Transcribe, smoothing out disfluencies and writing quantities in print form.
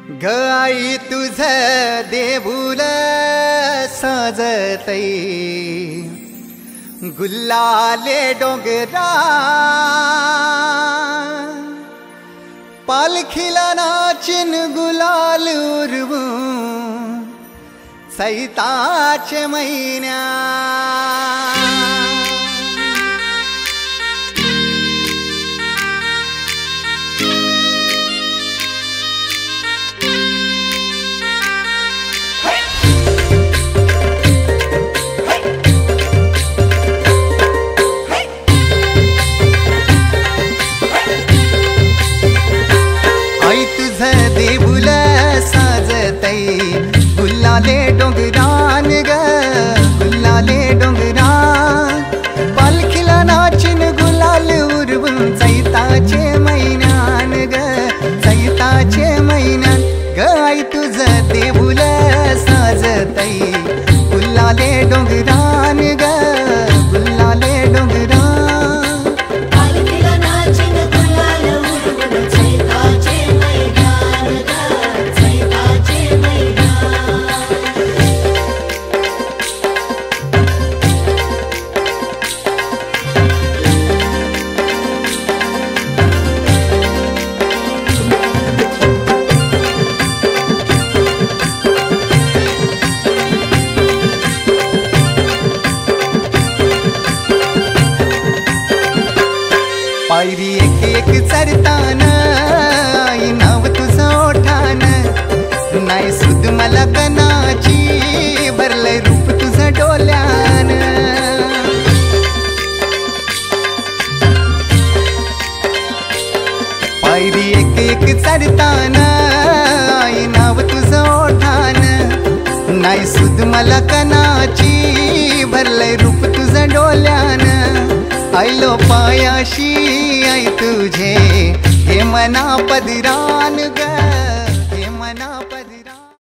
ग आई तुझ देऊळ सजतई गुल्लाले डोंगरा पालखीला नाचिन गुलाल उरवू सैताचे महिन्या देऊळ साजतई गुल्लाले डोंगरान ग गुल्लाले डोंगरान पालखीला नाचिन गुलाल उरवून चैताचे महिन्यान ग चैताचे महिन्यान ग आई तुझ देऊळ साजतई गुल्लाले डोंगरान ग गुल्लाले डोंगरान पायरी एक एक चरतान आई नाव तुझं ओठान नाही सुद मला कनाची भरलंय रूप तुझं डोल्यान पायरी एक एक चरतान आई नाव तुझं ओठान नाही सुद मला कनाची भरलंय रूप तुझं डोल्यान आयलो पायाशी आई तुझे हे मना पदरान ग हे मना पदरान